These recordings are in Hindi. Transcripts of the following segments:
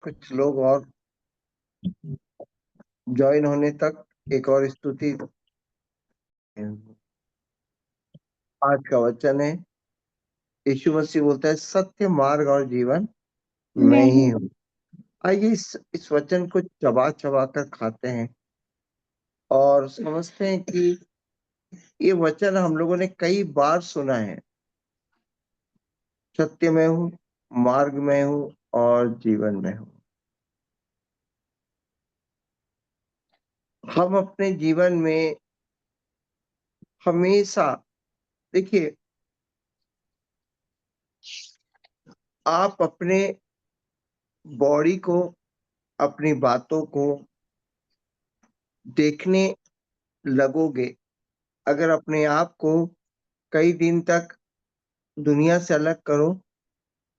कुछ लोग और ज्वाइन होने तक एक और स्तुति। आज का वचन है, यीशु मसीह बोलता है, सत्य, मार्ग और जीवन मैं ही हूँ। आइए इस वचन को चबा चबा कर खाते हैं और समझते हैं कि ये वचन हम लोगों ने कई बार सुना है। सत्य में हूँ, मार्ग में हूँ और जीवन में हूँ। हम अपने जीवन में हमेशा, देखिए, आप अपने बॉडी को, अपनी बातों को देखने लगोगे अगर अपने आप को कई दिन तक दुनिया से अलग करो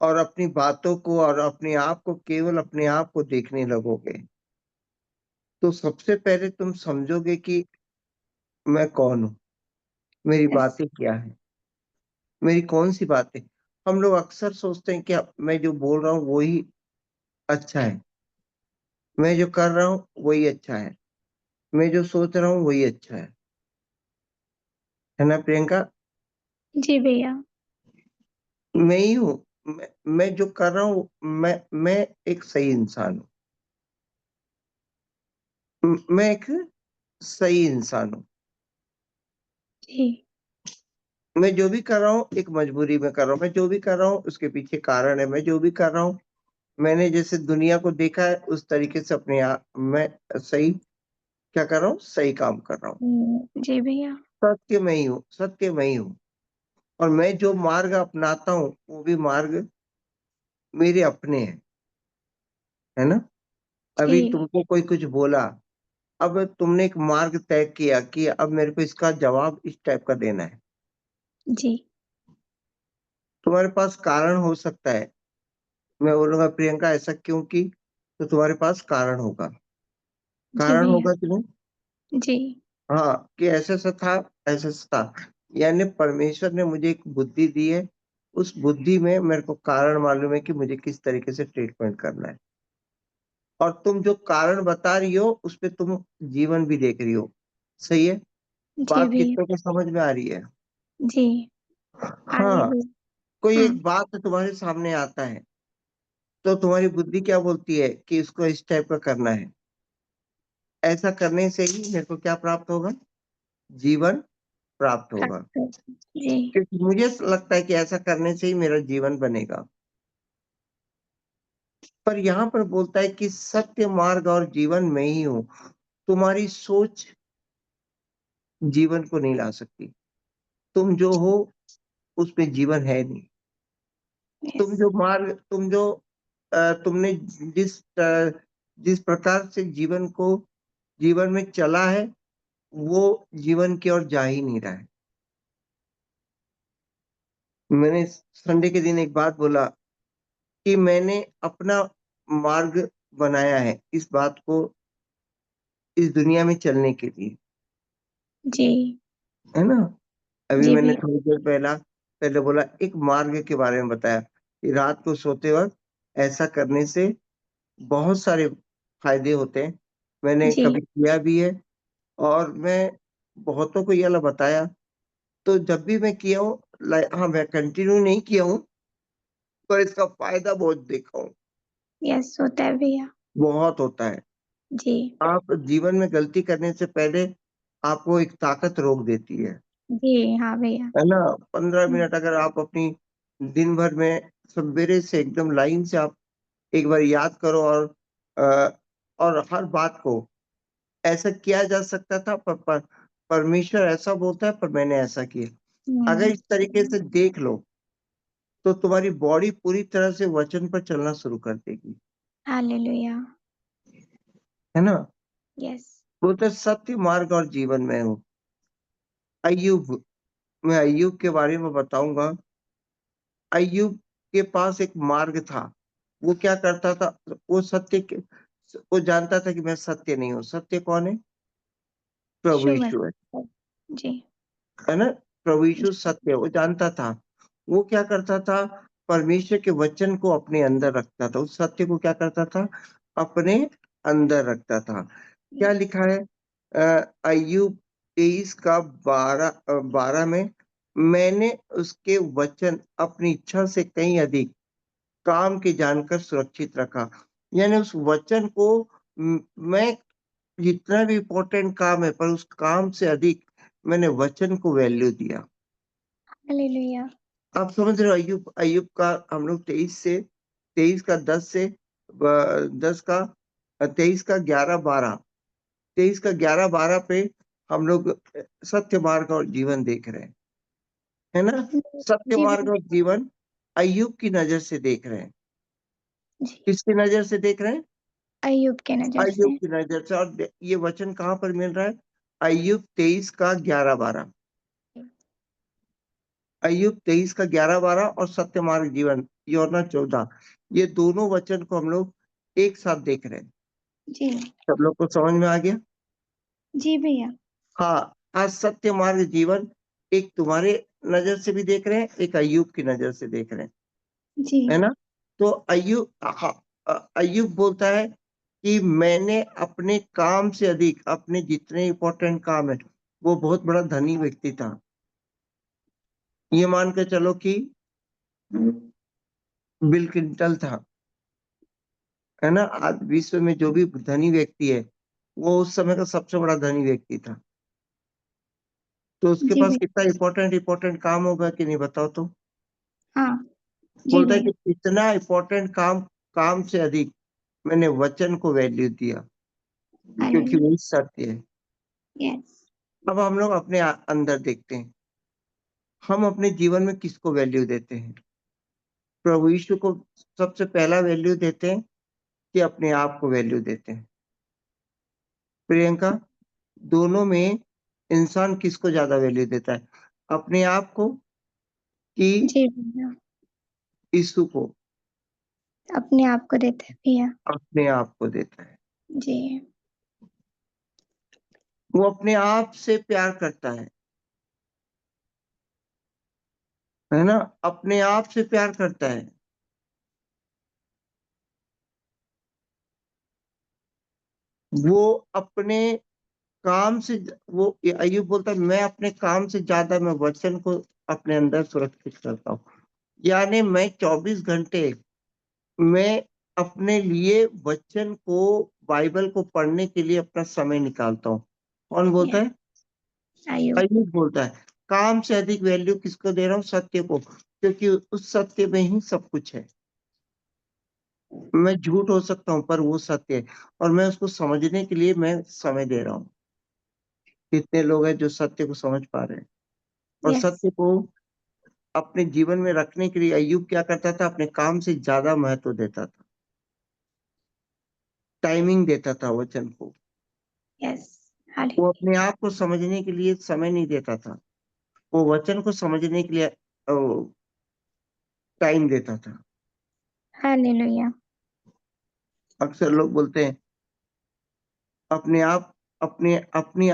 और अपनी बातों को और अपने आप को केवल अपने आप को देखने लगोगे, तो सबसे पहले तुम समझोगे कि मैं कौन हूँ, मेरी यस बातें क्या है, मेरी कौन सी बातें। हम लोग अक्सर सोचते हैं कि मैं जो बोल रहा हूँ वही अच्छा है, मैं जो कर रहा हूँ वही अच्छा है, मैं जो सोच रहा हूँ वही अच्छा है ना प्रियंका? जी भैया। मैं ही हूँ। मैं जो कर रहा हूँ, मैं एक सही इंसान हूँ। मैं एक सही इंसान हूँ। जी मैं जो भी कर रहा हूँ एक मजबूरी में कर रहा हूँ, मैं जो भी कर रहा हूँ उसके पीछे कारण है, मैं जो भी कर रहा हूँ मैंने जैसे दुनिया को देखा है उस तरीके से अपने आप मैं सही क्या कर रहा हूँ, सही काम कर रहा हूँ। जी भैया। सत्य में ही हूँ, सत्य में ही हूँ। और मैं जो मार्ग अपनाता हूँ वो भी मार्ग मेरे अपने हैं, है ना? अभी जी तुमको कोई कुछ बोला, अब तुमने एक मार्ग तय किया कि अब मेरे को इसका जवाब इस टाइप का देना है। जी तुम्हारे पास कारण हो सकता है, मैं बोलूँगा प्रियंका ऐसा क्यों की? तो तुम्हारे पास कारण होगा। जी कारण भैया। होगा कि नहीं? जी हाँ, कि ऐसा-ऐसा था, ऐसा-ऐसा था। यानी परमेश्वर ने मुझे एक बुद्धि दी है, उस बुद्धि में मेरे को कारण मालूम है कि मुझे किस तरीके से ट्रीटमेंट करना है। और तुम जो कारण बता रही हो, उसपे तुम जीवन भी देख रही हो। सही है? जी बात भैया। कितनों को समझ में आ रही है? जी आ रही है हाँ, भैया। कोई हाँ एक बात तुम्हारे सामने आता है, तो तुम्हारी बुद्धि क्या बोलती है कि इसको इस टाइप का करना है। ऐसा करने से ही मेरे को क्या प्राप्त होगा? जीवन प्राप्त होगा। जी क्योंकि मुझे लगता है कि ऐसा करने से ही मेरा जीवन बनेगा। पर यहाँ पर बोलता है कि सत्य, मार्ग और जीवन मैं ही हूँ। तुम्हारी सोच जीवन को नहीं ला सकती। तुम जो हो उसमें जीवन है नहीं। यस। तुम जो मार्ग तुम जो तुमने जिस प्रकार से जीवन में चला है, वो जीवन की ओर जा ही नहीं रहा है। मैंने संडे के दिन एक बात बोला कि मैंने अपना मार्ग बनाया है इस बात को इस दुनिया में चलने के लिए, जी है ना? अभी जी मैंने भैया। थोड़ी देर पहले बोला एक मार्ग के बारे में बताया कि रात को सोते वक़्त ऐसा करने से बहुत सारे फ़ायदे होते हैं। मैंने जी कभी किया भी है और मैं बहुतों को ये वाला बताया, तो जब भी मैं किया हूँ हाँ, मैं कंटिन्यू नहीं किया हूँ, पर इसका फ़ायदा बहुत देखा हूँ, यस होता है भैया। बहुत होता है। जी आप जीवन में गलती करने से पहले आपको एक ताकत रोक देती जी हाँ भैया। है ना? 15 मिनट अगर आप अपनी दिन भर में सवेरे से एकदम लाइन से आप एक बार याद करो अ, और हर बात को ऐसा किया जा सकता था पर परमेश्वर ऐसा बोलता है पर मैंने ऐसा किया। अगर इस तरीके से देख लो, तो तुम्हारी बॉडी पूरी तरह से वचन पर चलना शुरू कर देगी, हालेलुया। है ना? यस। बोलते हैं सत्य, मार्ग और जीवन में हूँ। अय्यूब, मैं अय्यूब के बारे में बताऊँगा। अय्यूब के पास एक मार्ग था। वो क्या करता था? वो जानता था कि मैं सत्य नहीं हूँ। सत्य कौन है? प्रभु शुभ यीशु है। जी है ना? प्रभु यीशु जी सत्य है, वो जानता था। वो क्या करता था? परमेश्वर के वचन को अपने अंदर रखता था, उस सत्य को क्या करता था? अपने अंदर रखता था। क्या यस, लिखा है अय्यूब 23 का 12 में, मैंने उसके वचन अपनी इच्छा से कहीं अधिक काम के जानकर सुरक्षित रखा। यानी उस वचन को मैं जितना भी इम्पोर्टेंट काम है, पर उस काम से अधिक मैंने वचन को वैल्यू दिया। हालेलुया। आप समझ रहे हो, अय्यूब अय्यूब का हम लोग 23 का 10 से 10 का 23 का 11-12 23 का 11-12 पे हम लोग सत्य मार्ग और जीवन देख रहे हैं, है ना? सत्य जी मार्ग भैया, और जीवन अय्यूब की नज़र से देख रहे हैं। जी, किसकी नज़र से देख रहे हैं? अय्यूब के नज़र अय्यूब से। की नज़र से। और ये वचन कहाँ पर मिल रहा है? अय्यूब 23 का 11-12। अय्यूब 23 का 11-12 और सत्य मार्ग जीवन योना 14, ये दोनों वचन को हम लोग एक साथ देख रहे हैं। जी, सब लोग को समझ में आ गया? जी भैया, हाँ, आज सत्य मार्ग जीवन एक तुम्हारे नज़र से भी देख रहे हैं, एक अय्यूब की नज़र से देख रहे हैं, जी, है ना? तो अय्यूब बोलता है कि मैंने अपने काम से अधिक अपने जितने इम्पोर्टेंट काम है, वो बहुत बड़ा धनी व्यक्ति था। ये मान के चलो कि बिल क्लिंटन था, है ना? आज विश्व में जो भी धनी व्यक्ति है, वो उस समय का सबसे बड़ा धनी व्यक्ति था। तो उसके जी पास भैया, कितना इम्पोर्टेंट काम होगा कि नहीं, बताओ तो? हाँ, जी बोलता है भैया, कि इतना इम्पोर्टेंट काम से अधिक मैंने वचन को वैल्यू दिया, क्योंकि हालेलुया, वही सत्य है। यस, अब हम लोग अपने अंदर देखते हैं, हम अपने जीवन में किसको वैल्यू देते हैं? प्रभु यीशु को सबसे पहला वैल्यू देते हैं कि अपने आप को वैल्यू देते हैं? प्रियंका, दोनों में इंसान किसको ज़्यादा वैल्यू देता है? अपने आप को कि जी भैया, यीशु को? अपने आप को देते हैं भैया, अपने आप को देता है। जी, वो अपने आप से प्यार करता है ना? अपने आप से प्यार करता है। वो अपने काम से वो अय्यूब बोलता है, मैं अपने काम से ज़्यादा मैं वचन को अपने अंदर सुरक्षित करता हूँ। यानी मैं 24 घंटे मैं अपने लिए वचन को, बाइबल को पढ़ने के लिए अपना समय निकालता हूँ। कौन बोलता यस, है? अय्यूब, अय्यूब बोलता है। काम से अधिक वैल्यू किसको दे रहा हूँ? सत्य को, क्योंकि उस सत्य में ही सब कुछ है। मैं झूठ हो सकता हूँ, पर वो सत्य है और मैं उसको समझने के लिए मैं समय दे रहा हूँ। कितने लोग हैं जो सत्य को समझ पा रहे हैं? और यस, सत्य को अपने जीवन में रखने के लिए अय्यूब क्या करता था? अपने काम से ज़्यादा महत्व देता था। टाइमिंग देता था वचन को। यस, वो हालेलुया, अपने आप को समझने के लिए समय नहीं देता था। वो वचन को समझने के लिए टाइम देता था। हालेलुया, अक्सर लोग बोलते हैं अपने आप अपने अपनी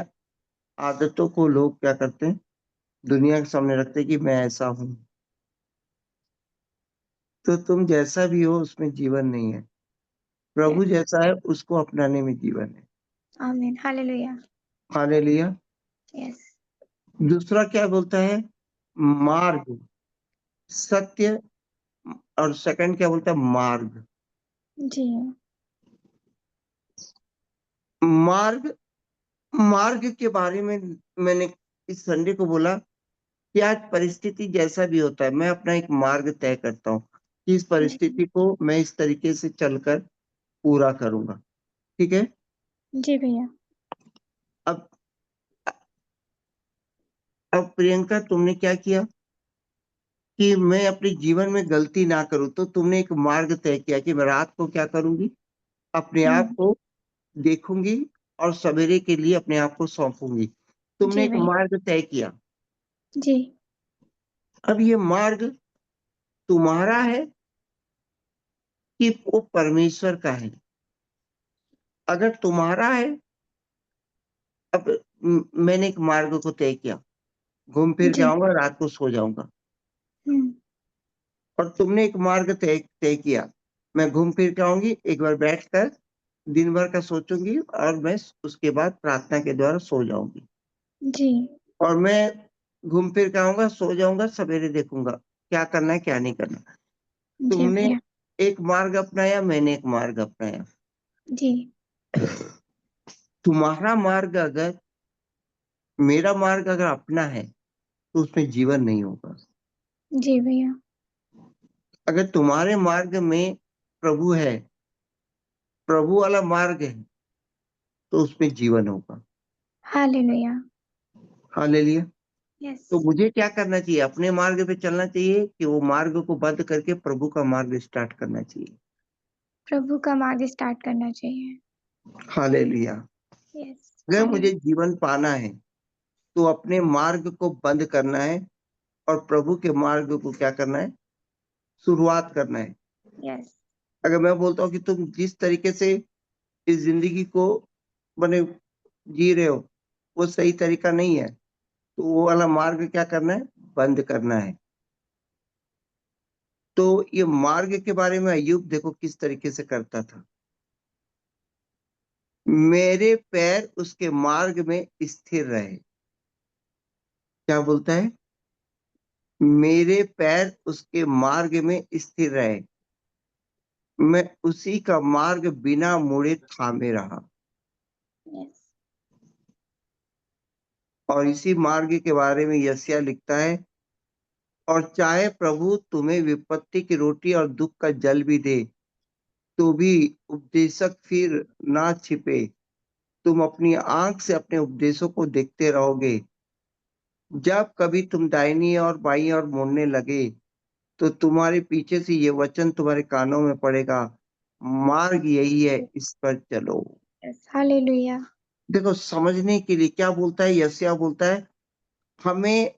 आदतों को लोग क्या करते हैं? दुनिया के सामने रखते हैं कि मैं ऐसा हूँ। तो तुम जैसा भी हो उसमें जीवन नहीं है। प्रभु यस, जैसा है उसको अपनाने में जीवन है। आमीन, हालेलुया, हालेलुया। यस, दूसरा क्या बोलता है? मार्ग, सत्य। और सेकंड क्या बोलता है? मार्ग। जी, मार्ग मार्ग के बारे में मैंने इस संडे को बोला कि आज परिस्थिति जैसा भी होता है, मैं अपना एक मार्ग तय करता हूँ कि इस जी, परिस्थिति को मैं इस तरीके से चलकर पूरा करूँगा। ठीक है? जी भैया, अब अब प्रियंका, तुमने क्या किया कि मैं अपने जीवन में गलती ना करूँ, तो तुमने एक मार्ग तय किया कि मैं रात को क्या करूँगी? अपने आप हुँ, को देखूँगी और सवेरे के लिए अपने आप को सौंपूँगी। तुमने जी एक भैया, मार्ग तय किया। जी, अब ये मार्ग तुम्हारा है कि वो परमेश्वर का है? अगर तुम्हारा है, अब मैंने एक मार्ग को तय किया, घूम फिर के जी, आऊँगा, रात को सो जाऊँगा। हुँ, और तुमने एक मार्ग तय तय किया, मैं घूम फिर के आऊंगी, एक बार बैठकर दिन भर का सोचूंगी और मैं उसके बाद प्रार्थना के द्वारा सो जाऊंगी, जी। और मैं घूम फिर के आऊंगा, सो जाऊंगा, सवेरे देखूंगा क्या करना है क्या नहीं करना। जी तुमने भैया। एक मार्ग अपनाया, मैंने एक मार्ग अपनाया। जी। तुम्हारा मार्ग अगर मेरा मार्ग अगर अपना है तो उसमें जीवन नहीं होगा। जी भैया। अगर तुम्हारे मार्ग में प्रभु है, प्रभु वाला मार्ग है, तो उसमें जीवन होगा। हालेलुया। हालेलुया। यस। तो मुझे क्या करना चाहिए? अपने मार्ग पे चलना चाहिए कि वो मार्ग को बंद करके प्रभु का मार्ग स्टार्ट करना चाहिए? प्रभु का मार्ग स्टार्ट करना चाहिए। हालेलुया। यस। अगर मुझे हालेलुया। जीवन पाना है तो अपने मार्ग को बंद करना है और प्रभु के मार्ग को क्या करना है? शुरुआत करना है। यस। अगर मैं बोलता हूँ कि तुम जिस तरीके से इस जिंदगी को बने जी रहे हो वो सही तरीका नहीं है, तो वो वाला मार्ग क्या करना है? बंद करना है। तो ये मार्ग के बारे में अय्यूब देखो किस तरीके से करता था। मेरे पैर उसके मार्ग में स्थिर रहे। क्या बोलता है? मेरे पैर उसके मार्ग में स्थिर रहे, मैं उसी का मार्ग बिना मुड़े थामे रहा। यस। और इसी मार्ग के बारे में यशायाह लिखता है, और चाहे प्रभु तुम्हें विपत्ति की रोटी और दुख का जल भी दे, तो भी उपदेशक फिर ना छिपे। तुम अपनी आंख से अपने उपदेशों को देखते रहोगे। जब कभी तुम दाहिनी और बाईं ओर मुड़ने लगे, तो तुम्हारे पीछे से ये वचन तुम्हारे कानों में पड़ेगा, मार्ग यही है, इस पर चलो। यस। हालेलुया। देखो समझने के लिए क्या बोलता है यशायाह, बोलता है हमें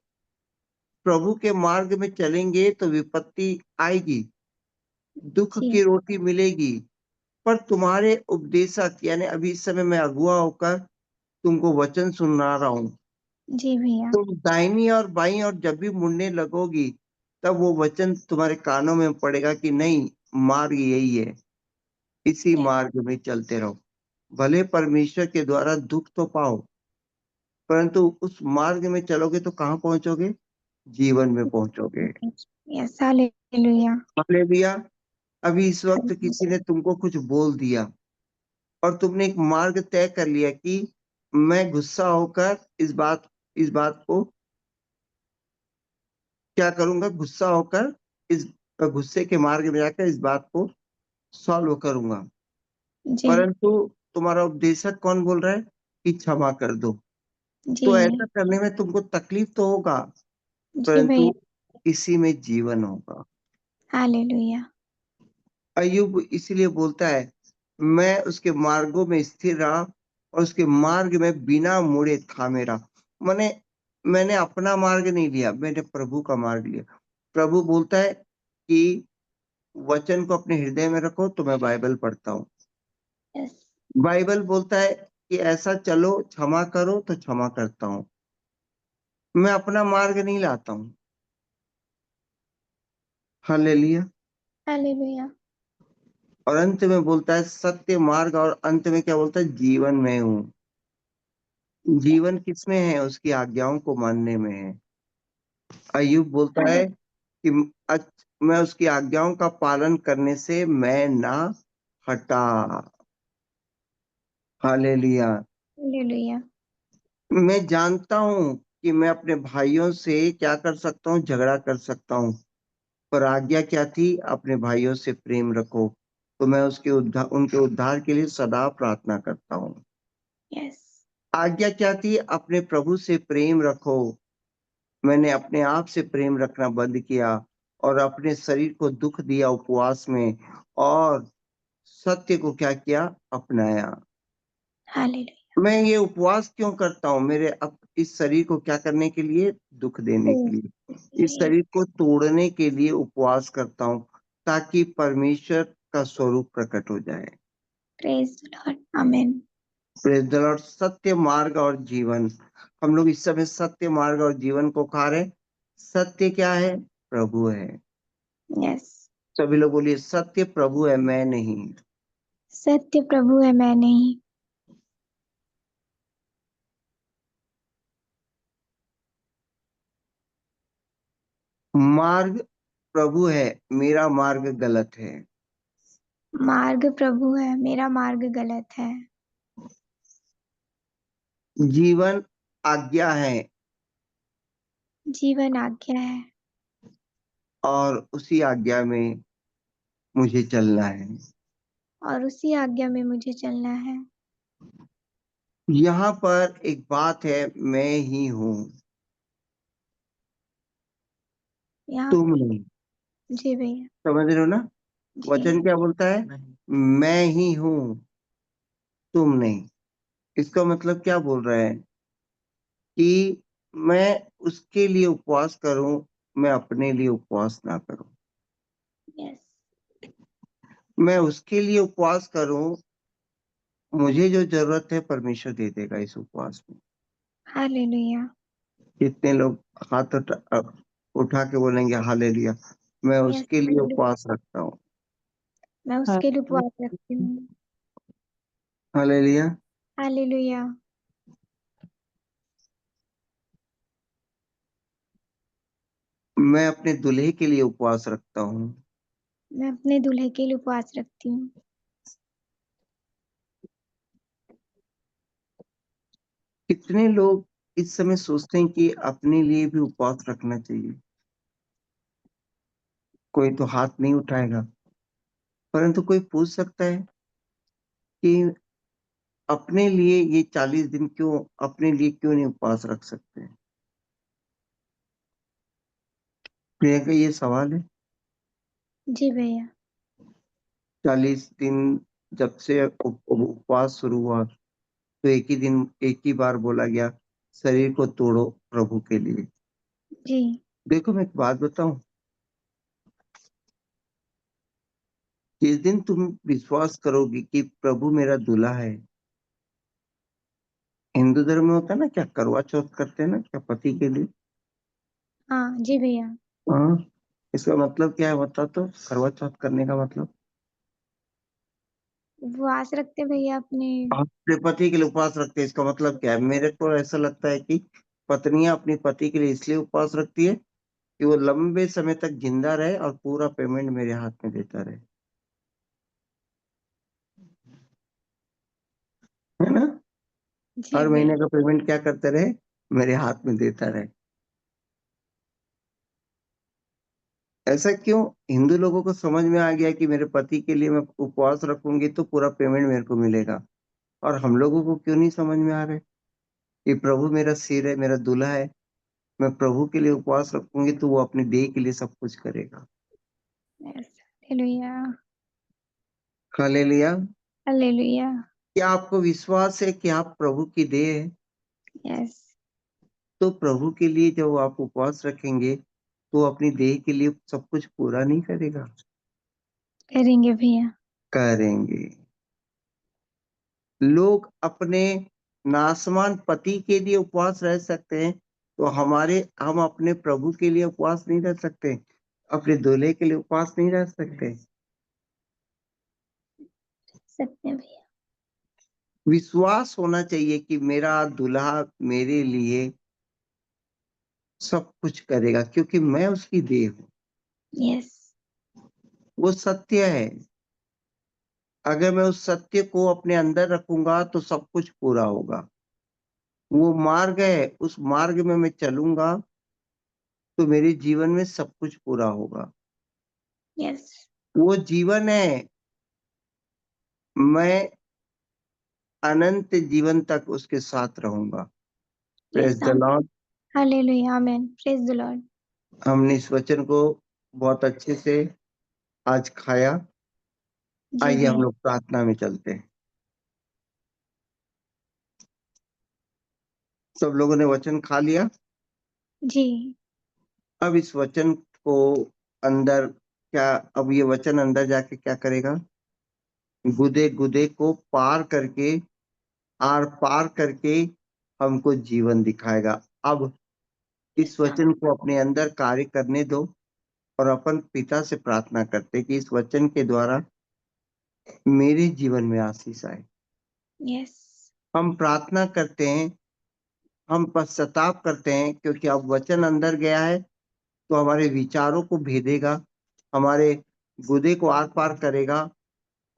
प्रभु के मार्ग में चलेंगे तो विपत्ति आएगी, दुख जी। की रोटी मिलेगी, पर तुम्हारे उपदेशक यानी अभी इस समय मैं अगुआ होकर तुमको वचन सुना रहा हूँ, जी भैया। तुम दाहिनी और बाईं और जब भी मुड़ने लगोगी, तब वो वचन तुम्हारे कानों में पड़ेगा कि नहीं, मार्ग यही है, इसी यस। मार्ग में चलते रहो। भले परमेश्वर के द्वारा दुख तो पाओ, परंतु उस मार्ग में चलोगे तो कहाँ पहुंचोगे? जीवन में पहुंचोगे। यस। हालेलुया। हालेलुया। अभी इस वक्त किसी हालेलुया। ने तुमको कुछ बोल दिया और तुमने एक मार्ग तय कर लिया कि मैं गुस्सा होकर इस बात को क्या करूंगा? गुस्सा होकर इस गुस्से के मार्ग में जाकर इस बात को सॉल्व करूंगा। जी। परंतु तुम्हारा उपदेशक कौन बोल रहा है कि क्षमा कर दो। जी। तो ऐसा करने में तुमको तकलीफ तो होगा, जी भैया। परंतु इसी में जीवन होगा। हालेलुया। अय्यूब इसीलिए बोलता है, मैं उसके मार्गों में स्थिर रहा और उसके मार्ग में बिना मुड़े थामे रहा। मैंने मैंने अपना मार्ग नहीं लिया, मैंने प्रभु का मार्ग लिया। प्रभु बोलता है कि वचन को अपने हृदय में रखो, तो मैं बाइबल पढ़ता हूँ। यस। बाइबल बोलता है कि ऐसा चलो, क्षमा करो, तो क्षमा करता हूँ। मैं अपना मार्ग नहीं लाता हूँ। हालेलुया। हालेलुया। और अंत में बोलता है सत्य मार्ग, और अंत में क्या बोलता है? जीवन में हूँ। जीवन किसमें है? उसकी आज्ञाओं को मानने में है। अय्यूब बोलता हाले है कि मैं उसकी आज्ञाओं का पालन करने से मैं ना हटा। हालेलुया। हालेलुया। मैं जानता हूँ कि मैं अपने भाइयों से क्या कर सकता हूँ? झगड़ा कर सकता हूँ, पर आज्ञा क्या थी? अपने भाइयों से प्रेम रखो। तो मैं उनके उद्धार के लिए सदा प्रार्थना करता हूँ। यस। आज्ञा क्या थी? अपने प्रभु से प्रेम रखो। मैंने अपने आप से प्रेम रखना बंद किया और अपने शरीर को दुख दिया उपवास में, और सत्य को क्या किया? अपनाया। हालेलुया। मैं ये उपवास क्यों करता हूँ? मेरे इस शरीर को क्या करने के लिए? दुख देने के लिए, इस यस। शरीर को तोड़ने के लिए उपवास करता हूँ, ताकि परमेश्वर का स्वरूप प्रकट हो जाए। Praise the Lord. Amen. Praise the Lord. सत्य मार्ग और जीवन, हम लोग इस समय सत्य मार्ग और जीवन को खा रहे हैं। सत्य क्या है? प्रभु है। यस। सभी लोग बोलिए, सत्य प्रभु है, मैं नहीं। सत्य प्रभु है, मैं नहीं। मार्ग प्रभु है, मेरा मार्ग गलत है। मार्ग प्रभु है, मेरा मार्ग गलत है। जीवन आज्ञा है जीवन आज्ञा है और उसी आज्ञा में मुझे चलना है। और उसी आज्ञा में मुझे चलना है। यहाँ पर एक बात है, मैं ही हूँ, यहाँ तुम पे। नहीं। जी भैया। समझ रहे हो ना? वचन जी। क्या बोलता है? मैं ही हूँ, तुम नहीं। इसका मतलब क्या बोल रहा है? कि मैं उसके लिए उपवास करूं, मैं अपने लिए उपवास ना करूं। यस। मैं उसके लिए उपवास करूं, मुझे जो जरूरत है परमेश्वर दे देगा इस उपवास में। हालेलुया। कितने लोग हाथ उठा के बोलेंगे हालेलुया, मैं यस। उसके लिए हालेलुया। उपवास रखता हूँ। मैं उसके लिए उपवास रखती हूँ। हालेलुया। हालेलुया। मैं अपने दूल्हे के लिए उपवास रखता हूँ। मैं अपने दूल्हे के लिए उपवास रखती हूँ। कितने लोग इस समय सोचते हैं कि अपने लिए भी उपवास रखना चाहिए? कोई तो हाथ नहीं उठाएगा, परंतु कोई पूछ सकता है कि अपने लिए ये 40 दिन क्यों, अपने लिए क्यों नहीं उपवास रख सकते? प्रियंका, ये सवाल है। जी भैया। 40 दिन जब से उपवास शुरू हुआ, तो एक ही दिन, एक ही बार बोला गया, शरीर को तोड़ो प्रभु के लिए। जी। देखो, मैं एक बात बताऊं, जिस दिन तुम विश्वास करोगी कि प्रभु मेरा दूल्हा है, हिंदू धर्म में होता है ना, क्या करवा चौथ करते हैं ना, क्या पति के लिए। हाँ जी भैया। हाँ, इसका मतलब क्या है बता तो, करवा चौथ करने का मतलब? उपवास रखते भैया अपने। अपने पति के लिए उपवास रखते हैं, इसका मतलब क्या है? मेरे को ऐसा लगता है कि पत्नियां अपने पति के लिए इसलिए उपवास रखती है कि वो लंबे समय तक जिंदा रहे और पूरा पेमेंट मेरे हाथ में देता रहे, है ना? जी हर महीने भैया। का पेमेंट क्या करते रहे? मेरे हाथ में देता रहे। ऐसा क्यों? हिंदू लोगों को समझ में आ गया कि मेरे पति के लिए मैं उपवास रखूंगी तो पूरा पेमेंट मेरे को मिलेगा। और हम लोगों को क्यों नहीं समझ में आ रहा है कि प्रभु मेरा सिर है, मेरा दूल्हा है, मैं प्रभु के लिए उपवास रखूंगी तो वो अपनी देह के लिए सब कुछ करेगा। यस। हालेलुया। हालेलुया। हालेलुया। क्या आपको विश्वास है कि आप प्रभु की देह है? यस। तो प्रभु के लिए जब आप उपवास रखेंगे तो वो अपनी देह के लिए सब कुछ पूरा नहीं करेगा? करेंगे भैया। करेंगे। लोग अपने नासमान पति के लिए उपवास रह सकते हैं, तो हम अपने प्रभु के लिए उपवास नहीं रह सकते? अपने दूल्हे के लिए उपवास नहीं रह सकते? सत्य भैया। विश्वास होना चाहिए कि मेरा दूल्हा मेरे लिए सब कुछ करेगा, क्योंकि मैं उसकी देह हूँ। यस। वो सत्य है। अगर मैं उस सत्य को अपने अंदर रखूंगा तो सब कुछ पूरा होगा। वो मार्ग है, उस मार्ग में मैं चलूंगा तो मेरे जीवन में सब कुछ पूरा होगा। यस। वो जीवन है, मैं अनंत जीवन तक उसके साथ रहूंगा। Praise yes. The Lord. Hallelujah. Amen. Praise the Lord. हमने इस वचन को बहुत अच्छे से आज खाया। जी आइए हम भैया। लोग प्रार्थना में चलते हैं। सब लोगों ने वचन खा लिया। जी। अब इस वचन को अंदर क्या, अब ये वचन अंदर जाके क्या करेगा? गुदे गुदे को पार करके, आर पार करके हमको जीवन दिखाएगा। अब इस यस। वचन को अपने अंदर कार्य करने दो। और अपन पिता से प्रार्थना करते हैं कि इस वचन के द्वारा मेरे जीवन में आशीष आए। यस, हम प्रार्थना करते हैं, हम पश्चाताप करते हैं क्योंकि अब वचन अंदर गया है, तो हमारे विचारों को भेदेगा, हमारे गुदे को आर-पार करेगा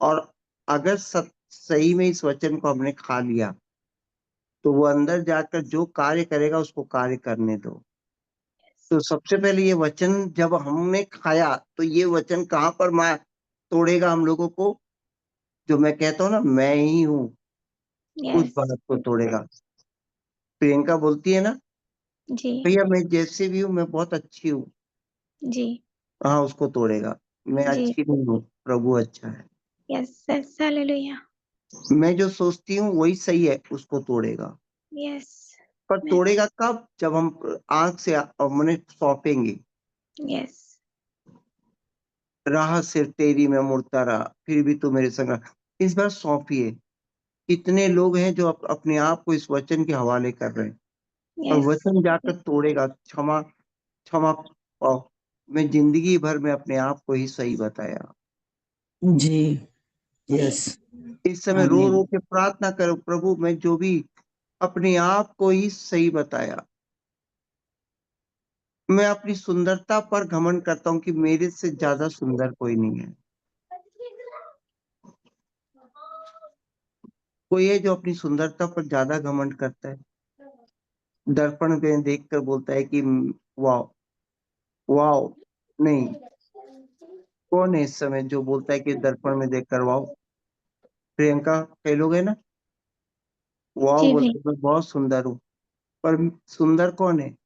और अगर सही में इस वचन को हमने खा लिया, तो वो अंदर जाकर जो कार्य करेगा उसको कार्य करने दो। तो सबसे पहले ये वचन जब हमने खाया, तो ये वचन कहाँ पर तोड़ेगा हम लोगों को? जो मैं कहता हूँ ना, मैं ही हूँ, उस यस, बात को तोड़ेगा। प्रियंका बोलती है ना, जी, भैया मैं जैसे भी हूँ, मैं बहुत अच्छी हूँ। जी, हाँ, उसको तोड़ेगा। मैं जी, अच्छी नहीं हूँ, प्रभु अच्छा है। यस, यस, हालेलुया, मैं जो सोचती हूँ वही सही है, उसको तोड़ेगा। यस, पर मैं तोड़ेगा कब? जब हम आँख से मने सौंपेंगे। यस, राह सिर्फ तेरी मैं मुड़ता रहा, फिर भी तू मेरे संग रहा। इस बार सौंपिए। कितने लोग हैं जो अपने आप को इस वचन के हवाले कर रहे हैं और यस, वचन जाकर तोड़ेगा, क्षमा क्षमा पाओ। मैं ज़िंदगी भर में अपने आप को ही सही बताया। जी, जी, यस, इस समय रो-रो आमीन। के प्रार्थना करो, प्रभु मैं जो भी अपने आप को ही सही बताया। मैं अपनी सुंदरता पर घमंड करता हूँ कि मेरे से ज़्यादा सुंदर कोई नहीं है। कोई है जो अपनी सुंदरता पर ज़्यादा घमंड करता है। दर्पण में देखकर बोलता है कि वॉव! वॉव! नहीं, कौन है इस समय जो बोलता है कि दर्पण में देखकर वॉव! प्रियंका, कई लोग हैं ना, वॉव जी बोलते भैया, हैं मैं बहुत सुंदर हूँ, पर सुंदर कौन है?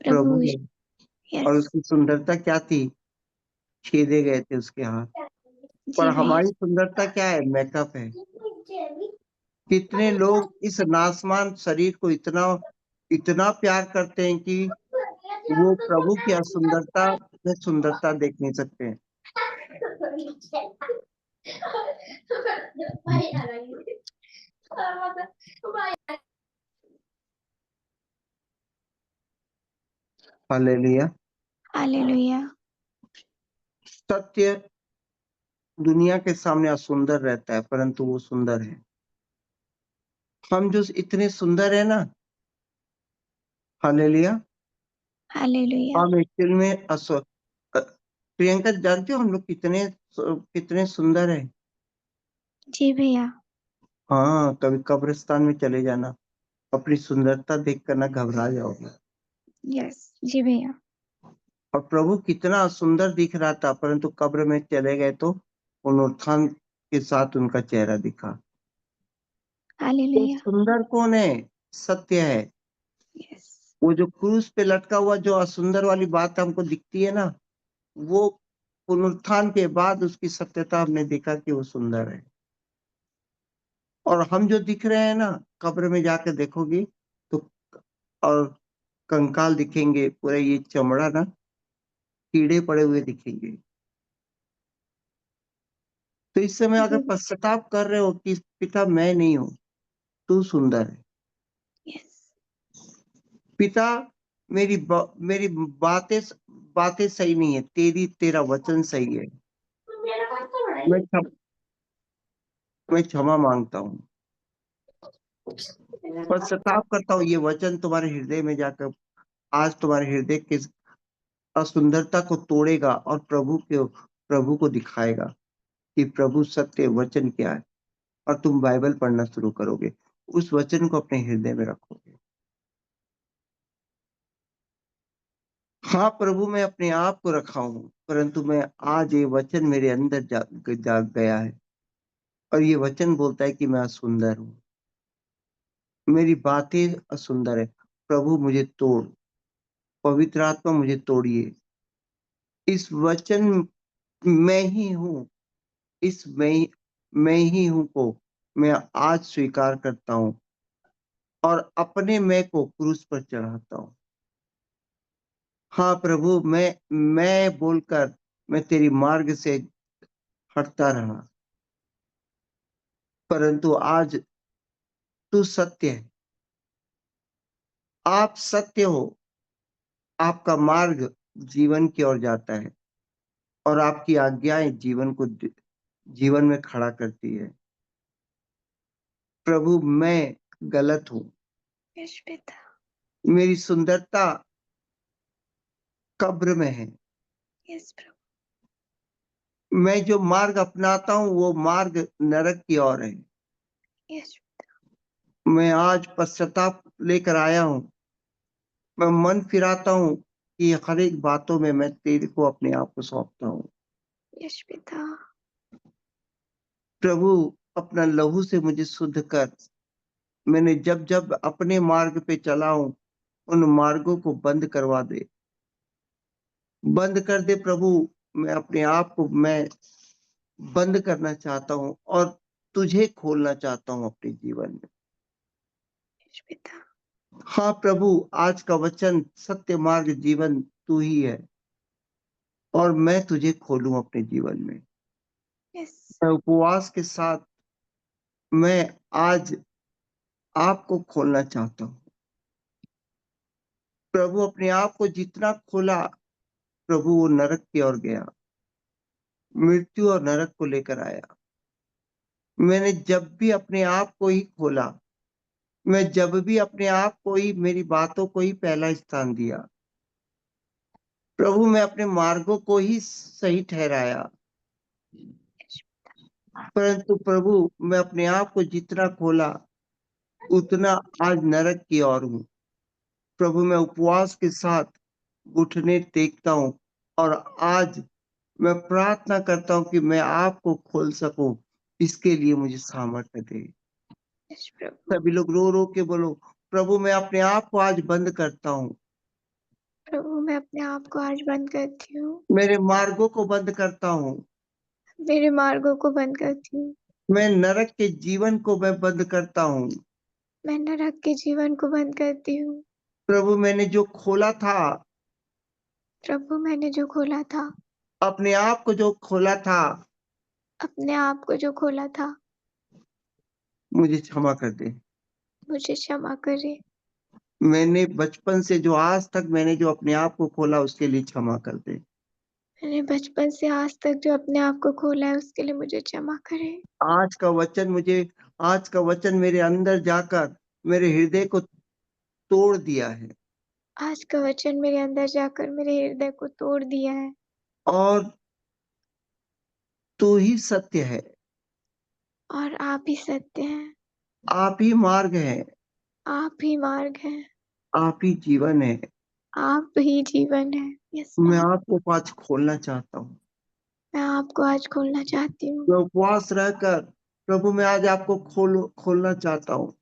प्रभु प्रभु है। यीशु, और यस, उसकी सुंदरता क्या थी? छेदे गए थे उसके हाथ। पर जी भैया, हमारी सुंदरता क्या है? मेकअप है। कितने लोग इस नासमान शरीर को इतना इतना प्यार करते हैं कि वो प्रभु की सुंदरता में सुंदरता देख नहीं सकते हैं। हालेलुया। हालेलुया, सत्य दुनिया के सामने असुंदर रहता है, परंतु वो सुंदर है। हम जो इतने सुंदर है ना, हालेलुया, हालेलुया, हम एक्चुअल में प्रियंका जानते हो हम लोग कितने सुंदर हैं? जी भैया, हाँ, कभी कब्रिस्तान में चले जाना, अपनी सुंदरता देखकर ना घबरा जाओगे। यस, जी भैया, और प्रभु कितना सुंदर दिख रहा था, परंतु कब्र में चले गए तो पुनरुत्थान के साथ उनका चेहरा दिखा। तो हालेलुया, सुंदर कौन है? सत्य है। यस, वो जो क्रूस पे लटका हुआ जो असुंदर वाली बात हमको दिखती है ना, वो पुनरुत्थान के बाद उसकी सत्यता हमने देखा कि वो सुंदर है। और हम जो दिख रहे हैं ना, कब्र में जाकर देखोगे तो और कंकाल दिखेंगे, पूरा ये चमड़ा ना कीड़े पड़े हुए दिखेंगे। तो इस समय अगर जी, पश्चाताप कर रहे हो कि पिता मैं नहीं हूँ, तू सुंदर है। यस, पिता मेरी बातें सही नहीं है, तेरा वचन सही है। मैं क्षम मैं क्षमा माँगता हूँ। पश्चाताप करता हूँ, ये वचन तुम्हारे हृदय में जाकर आज तुम्हारे हृदय की असुंदरता को तोड़ेगा और प्रभु को दिखाएगा कि प्रभु सत्य वचन क्या है और तुम बाइबल पढ़ना शुरू करोगे। उस वचन को अपने हृदय में रखोगे। हाँ, प्रभु मैं अपने आप को रखा हूँ, परंतु मैं आज ये वचन मेरे अंदर जाग गया है और ये वचन बोलता है कि मैं असुंदर हूँ। मेरी बातें असुंदर है। प्रभु मुझे तोड़, पवित्र आत्मा मुझे तोड़िए। इस वचन मैं ही हूँ, इस मैं ही हूँ को मैं आज स्वीकार करता हूँ और अपने मैं को क्रूस पर चढ़ाता हूँ। हाँ प्रभु मैं बोलकर मैं तेरी मार्ग से हटता रहा, परंतु आज तू सत्य है। आप सत्य हो, आपका मार्ग जीवन की ओर जाता है और आपकी आज्ञाएं जीवन में खड़ा करती है। प्रभु मैं गलत हूँ। यस पिता। मेरी सुंदरता कब्र में है। यस प्रभु। मैं जो मार्ग अपनाता हूँ वो मार्ग नरक की ओर है। यस। मैं आज पश्चाताप लेकर आया हूँ। मैं मन फिराता हूँ कि हर एक बातों में मैं तेरे को अपने आप को सौंपता हूँ। यस पिता। प्रभु अपना लहू से मुझे शुद्ध कर। मैंने जब जब अपने मार्ग पे चला हूँ उन मार्गों को बंद करवा दे। बंद कर दे प्रभु। मैं अपने आप को मैं बंद करना चाहता हूँ और तुझे खोलना चाहता हूँ अपने जीवन में। यस पिता। हाँ प्रभु, आज का वचन सत्य मार्ग जीवन तू ही है और मैं तुझे खोलूं अपने जीवन में। यस। मैं उपवास के साथ मैं आज आपको खोलना चाहता हूँ। प्रभु अपने आप को जितना खोला, प्रभु वो नरक की ओर गया, मृत्यु और नरक को लेकर आया। मैंने जब भी अपने आप को ही खोला, मैं जब भी अपने आप को ही, मेरी बातों को ही पहला स्थान दिया, प्रभु मैं अपने मार्गों को ही सही ठहराया। परंतु प्रभु मैं अपने आप को जितना खोला उतना आज नरक की ओर हूँ। प्रभु मैं उपवास के साथ घुटने टेकता हूँ और आज मैं प्रार्थना करता हूँ कि मैं आपको खोल सकूं। इसके लिए मुझे सामर्थ्य दे। यस प्रभु। सभी लोग रो रो के बोलो, प्रभु मैं अपने आप को आज बंद करता हूँ। प्रभु मैं अपने आप को आज बंद करती हूँ। मेरे मार्गों को बंद करता हूँ। मेरे मार्गों को बंद करती हूँ। मैं नरक के जीवन को मैं बंद करता हूँ। मैं नरक के जीवन को बंद करती हूँ। प्रभु मैंने जो खोला था, प्रभु मैंने जो खोला था, अपने आप को जो खोला था, अपने आप को जो खोला था, मुझे क्षमा कर दे। मुझे क्षमा करे। मैंने बचपन से जो आज तक मैंने जो अपने आप को खोला उसके लिए क्षमा कर दे। मैंने बचपन से आज तक जो अपने आप को खोला है उसके लिए मुझे क्षमा करे। आज का वचन मुझे आज का वचन मेरे अंदर जाकर मेरे हृदय को तोड़ दिया है आज का वचन मेरे अंदर जाकर मेरे हृदय को तोड़ दिया है और तू ही सत्य है। और आप ही सत्य हैं। आप ही मार्ग है। आप ही मार्ग हैं। आप ही जीवन है। आप ही जीवन है। यस मैं लॉर्ड। आपको आज खोलना चाहता हूँ। मैं आपको आज खोलना चाहती हूँ। मैं उपवास रहकर प्रभु मैं आज आपको खोलना चाहता हूँ।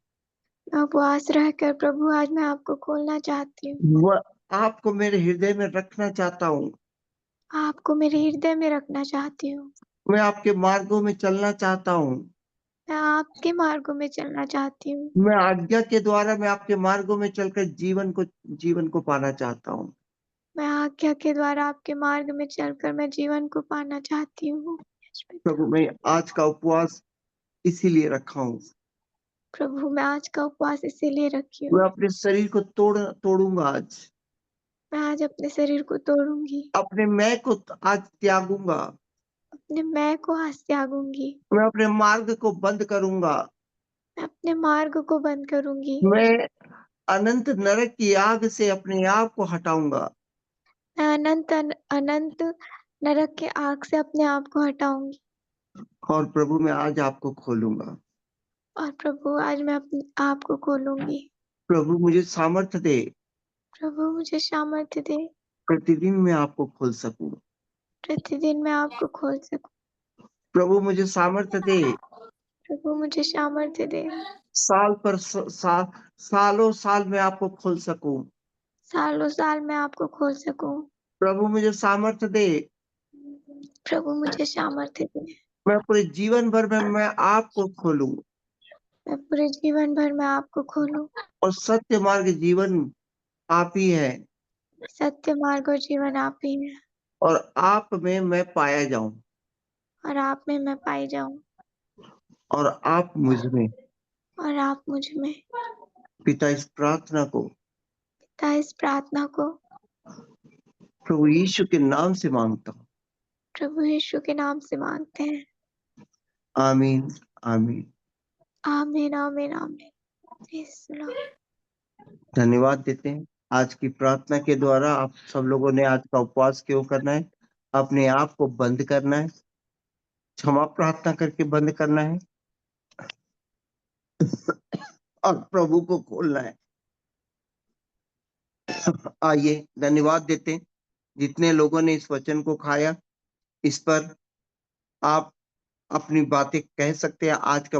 मैं उपवास रहकर प्रभु आज मैं आपको खोलना चाहती हूँ। वह आपको मेरे हृदय में रखना चाहता हूँ। आपको मेरे हृदय में रखना चाहती हूँ। मैं आपके मार्गों में चलना चाहता हूँ। मैं आपके मार्गों में चलना चाहती हूँ। मैं आज्ञा के द्वारा मैं आपके मार्गों में चलकर जीवन को पाना चाहता हूँ। मैं आज्ञा के द्वारा आपके मार्ग में चलकर मैं जीवन को पाना चाहती हूँ। यस पिता। प्रभु मैं आज का उपवास इसीलिए रखा हूँ। प्रभु मैं आज का उपवास इसीलिए रखी मैं हूँ। अपने शरीर को तोड़ूंगा आज। मैं आज अपने शरीर को तोड़ूंगी। अपने मैं को आज त्यागूंगा। अपने मैं को आज त्यागूंगी। मैं अपने मार्ग को बंद करूंगा। मैं अपने मार्ग को बंद करूंगी। मैं अनंत नरक की आग से अपने आप को हटाऊंगा। मैं अनंत नरक के आग से अपने आप को हटाऊंगी। और प्रभु मैं आज आपको खोलूंगा। और प्रभु आज मैं अपने आप को खोलूंगी। प्रभु मुझे सामर्थ्य दे। प्रभु मुझे सामर्थ्य दे। प्रतिदिन मैं आपको खोल सकूं। प्रतिदिन मैं आपको खोल सकूं। प्रभु मुझे सामर्थ्य दे। प्रभु मुझे सामर्थ्य दे। साल पर सालों साल मैं आपको खोल सकूं। सालों साल मैं आपको खोल सकूं। प्रभु मुझे सामर्थ्य दे। प्रभु मुझे सामर्थ्य दे। मैं पूरे जीवन भर में मैं आपको खोलूं मैं पूरे जीवन भर में आपको खोलूं। और सत्य मार्ग जीवन आप ही है सत्य मार्ग और जीवन आप ही है। और आप में मैं पाया जाऊं और आप में मैं पाई जाऊं। और आप मुझ में। और आप मुझ में। पिता इस प्रार्थना को पिता इस प्रार्थना को प्रभु यीशु के नाम से मांगता हूँ। प्रभु यीशु के नाम से मांगते हैं। आमीन, आमीन। आमीन, आमीन, आमीन। Praise the Lord. धन्यवाद देते हैं। आज की प्रार्थना के द्वारा आप सब लोगों ने आज का उपवास क्यों करना है? अपने आप को बंद करना है, क्षमा प्रार्थना करके बंद करना है और प्रभु को खोलना है। आइए धन्यवाद देते हैं। जितने लोगों ने इस वचन को खाया, इस पर आप अपनी बातें कह सकते हैं। आज का